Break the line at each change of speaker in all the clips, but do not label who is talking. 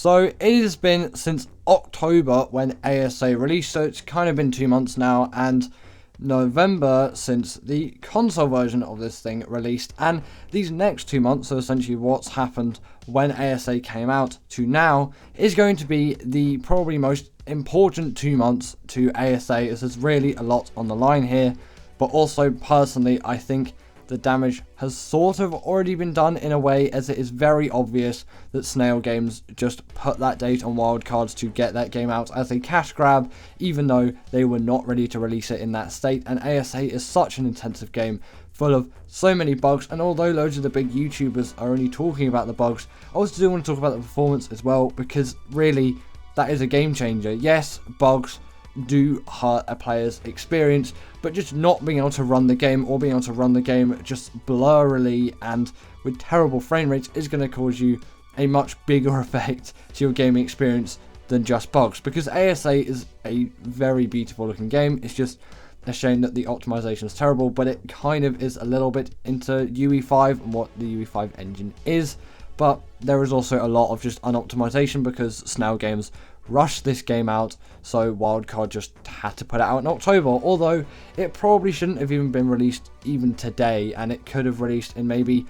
So it has been since October when ASA released, so it's kind of been 2 months now, and November since the console version of this thing released, and these next 2 months, so essentially what's happened when ASA came out to now, is going to be the probably most important 2 months to ASA, as there's really a lot on the line here. But also personally, I think the damage has sort of already been done in a way, as it is very obvious that Snail Games just put that date on wildcards to get that game out as a cash grab, even though they were not ready to release it in that state. And ASA is such an intensive game full of so many bugs, and although loads of the big YouTubers are only talking about the bugs, I also do want to talk about the performance as well, because really that is a game changer. Yes, bugs do hurt a player's experience, but just not being able to run the game, or being able to run the game just blurrily and with terrible frame rates, is going to cause you a much bigger effect to your gaming experience than just bugs. Because ASA is a very beautiful looking game, it's just a shame that the optimization is terrible, but it kind of is a little bit into UE5 and what the UE5 engine is. But there is also a lot of just unoptimization because Snail Games rushed this game out, so wildcard just had to put it out in October, although it probably shouldn't have even been released even today, and it could have released in maybe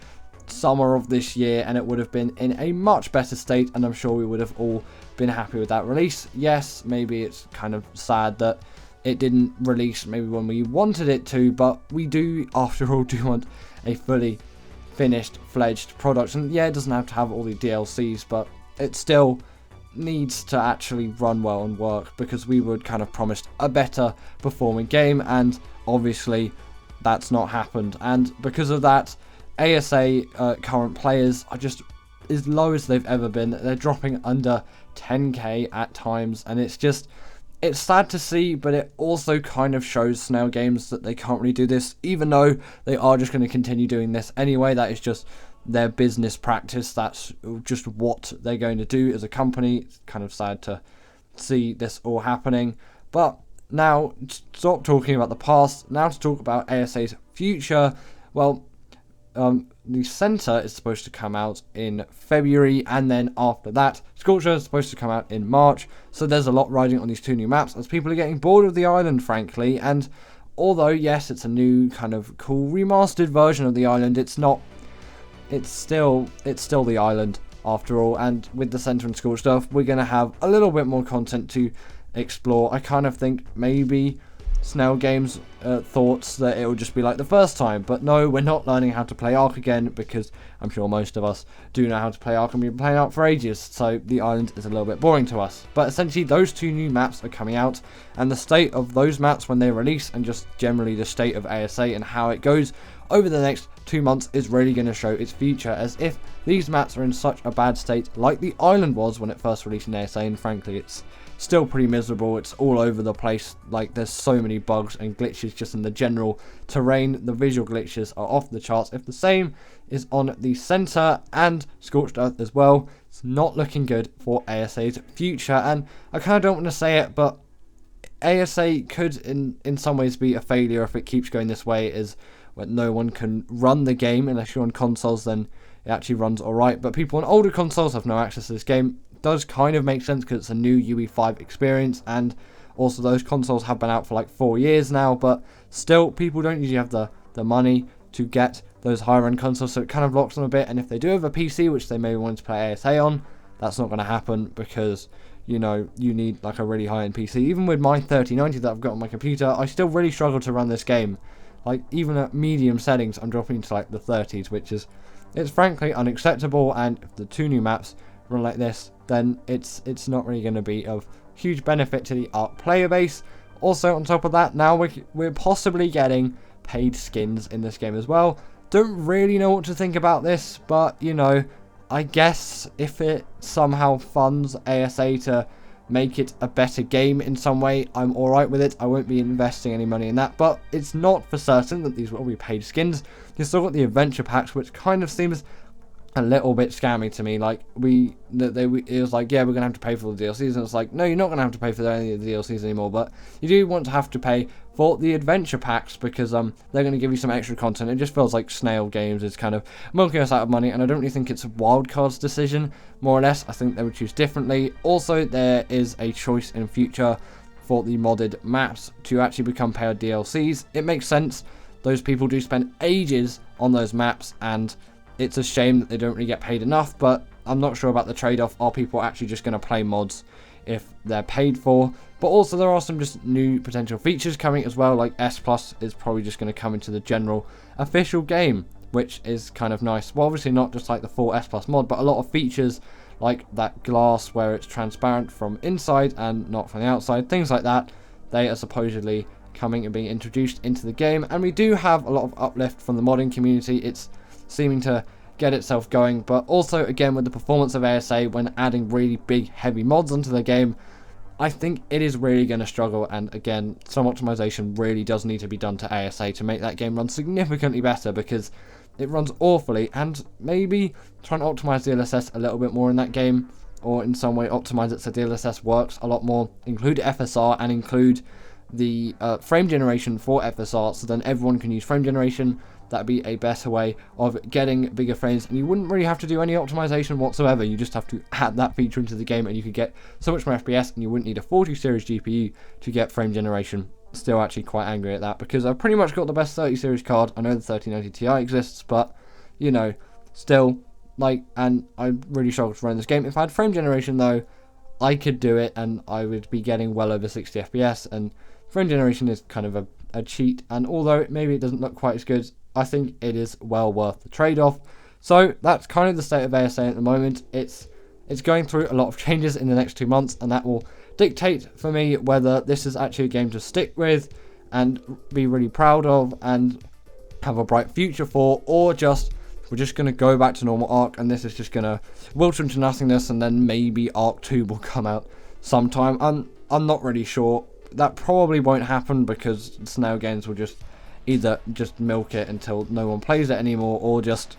summer of this year, and it would have been in a much better state, and I'm sure we would have all been happy with that release. Yes, maybe it's kind of sad that it didn't release maybe when we wanted it to, but we do, after all, do want a fully finished, fledged product. And yeah, it doesn't have to have all the DLCs, but it still needs to actually run well and work, because we would kind of promised a better performing game, and obviously that's not happened. And because of that, ASA current players are just as low as they've ever been. They're dropping under 10k at times, and it's sad to see, but it also kind of shows Snail Games that they can't really do this, even though they are just going to continue doing this anyway. That is just their business practice. That's just what they're going to do as a company. It's kind of sad to see this all happening. But now, stop talking about the past. Now to talk about ASA's future. Well, the Centre is supposed to come out in February, and then after that, Sculpture is supposed to come out in March. So there's a lot riding on these two new maps, as people are getting bored of the island, frankly. And although, yes, it's a new kind of cool remastered version of the island, it's still the island after all. And with the Centre and Sculpture stuff, we're going to have a little bit more content to explore. I kind of think maybe Snail Games thoughts that it would just be like the first time, but no, we're not learning how to play Ark again, because I'm sure most of us do know how to play Ark, and we've been playing Ark for ages, so the island is a little bit boring to us. But essentially those two new maps are coming out, and the state of those maps when they release, and just generally the state of ASA and how it goes over the next 2 months, is really going to show its future. As if these maps are in such a bad state like the island was when it first released in ASA, and frankly it's still pretty miserable. It's all over the place, like there's so many bugs and glitches just in the general terrain. The visual glitches are off the charts. If the same is on the Centre and Scorched Earth as well, it's not looking good for ASA's future. And I kind of don't want to say it, but ASA could in some ways be a failure if it keeps going this way, is when no one can run the game. Unless you're on consoles, then it actually runs alright, but people on older consoles have no access to this game. Does kind of make sense because it's a new UE5 experience, and also those consoles have been out for like 4 years now, but still people don't usually have the money to get those higher end consoles, so it kind of locks them a bit. And if they do have a PC, which they may want to play ASA on, that's not going to happen, because you know you need like a really high end PC. Even with my 3090 that I've got on my computer, I still really struggle to run this game. Like even at medium settings, I'm dropping to like the 30s, which is frankly unacceptable. And if the two new maps run like this, then it's not really going to be of huge benefit to the Ark player base. Also, on top of that, now we're possibly getting paid skins in this game as well. Don't really know what to think about this, but you know, I guess if it somehow funds ASA to make it a better game in some way, I'm alright with it. I won't be investing any money in that, but it's not for certain that these will be paid skins. You've still got the adventure packs, which kind of seems a little bit scammy to me. Like, it was like, yeah, we're gonna have to pay for the DLCs, and it's like, no, you're not gonna have to pay for any of the DLCs anymore, but you do want to have to pay for the adventure packs, because they're gonna give you some extra content. It just feels like Snail Games is kind of milking us out of money, and I don't really think it's a Wildcard's decision. More or less, I think they would choose differently. Also, there is a choice in future for the modded maps to actually become paid DLCs. It makes sense. Those people do spend ages on those maps, and it's a shame that they don't really get paid enough, but I'm not sure about the trade-off. Are people actually just going to play mods if they're paid for? But also, there are some just new potential features coming as well, like S Plus is probably just going to come into the general official game, which is kind of nice. Well, obviously not just like the full S Plus mod, but a lot of features like that glass where it's transparent from inside and not from the outside, things like that. They are supposedly coming and being introduced into the game, and we do have a lot of uplift from the modding community. It's seeming to get itself going, but also again with the performance of ASA when adding really big heavy mods onto the game, I think it is really going to struggle. And again, some optimization really does need to be done to ASA to make that game run significantly better, because it runs awfully. And maybe try and optimize DLSS a little bit more in that game, or in some way optimize it so DLSS works a lot more, include FSR and include the frame generation for FSR, so then everyone can use frame generation. That'd be a better way of getting bigger frames, and you wouldn't really have to do any optimization whatsoever. You just have to add that feature into the game, and you could get so much more FPS, and you wouldn't need a 40 series GPU to get frame generation. Still actually quite angry at that, because I've pretty much got the best 30 series card. I know the 3090 Ti exists, but you know, still, like, and I really struggle to run this game. If I had frame generation though, I could do it, and I would be getting well over 60 FPS, and frame generation is kind of a cheat, and although maybe it doesn't look quite as good, I think it is well worth the trade-off. So that's kind of the state of ASA at the moment. It's going through a lot of changes in the next 2 months, and that will dictate for me whether this is actually a game to stick with and be really proud of and have a bright future for, or just we're just going to go back to normal Ark, and this is just going to wilt into nothingness, and then maybe Ark 2 will come out sometime. I'm not really sure. That probably won't happen, because Snail Games will just either just milk it until no one plays it anymore, or just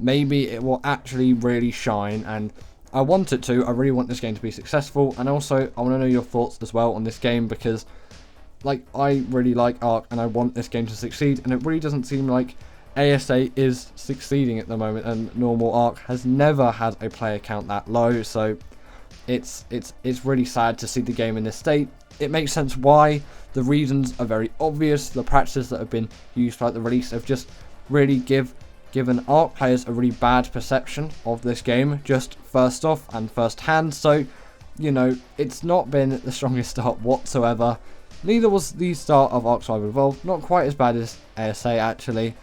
maybe it will actually really shine. And I want it to. I really want this game to be successful, and also I want to know your thoughts as well on this game, because like, I really like Ark and I want this game to succeed, and it really doesn't seem like ASA is succeeding at the moment, and normal Ark has never had a player count that low, so it's really sad to see the game in this state. It makes sense why. The reasons are very obvious. The practices that have been used throughout the release have just really given Ark players a really bad perception of this game, just first off and first hand. So, you know, it's not been the strongest start whatsoever. Neither was the start of Ark Survival Evolved. Not quite as bad as ASA actually,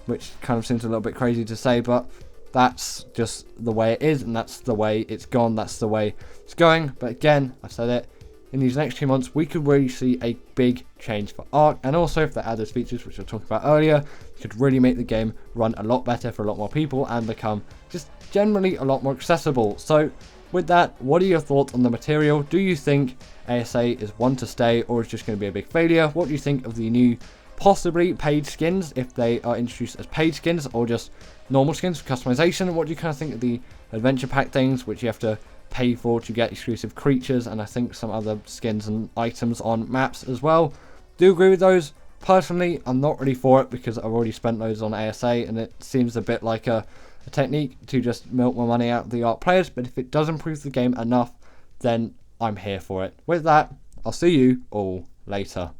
which kind of seems a little bit crazy to say, but that's just the way it is, and that's the way it's gone, that's the way it's going. But again, I've said it, in these next 2 months, we could really see a big change for Ark, and also if they add those features, which I talked about earlier, could really make the game run a lot better for a lot more people and become just generally a lot more accessible. So with that, what are your thoughts on the material? Do you think ASA is one to stay, or is just going to be a big failure? What do you think of the new possibly paid skins, if they are introduced as paid skins or just normal skins for customization? What do you kind of think of the adventure pack things, which you have to pay for to get exclusive creatures, and I think some other skins and items on maps as well? Do you agree with those? Personally, I'm not really for it, because I've already spent loads on ASA, and it seems a bit like a technique to just milk my money out of the Ark players. But if it does improve the game enough, then I'm here for it. With that, I'll see you all later.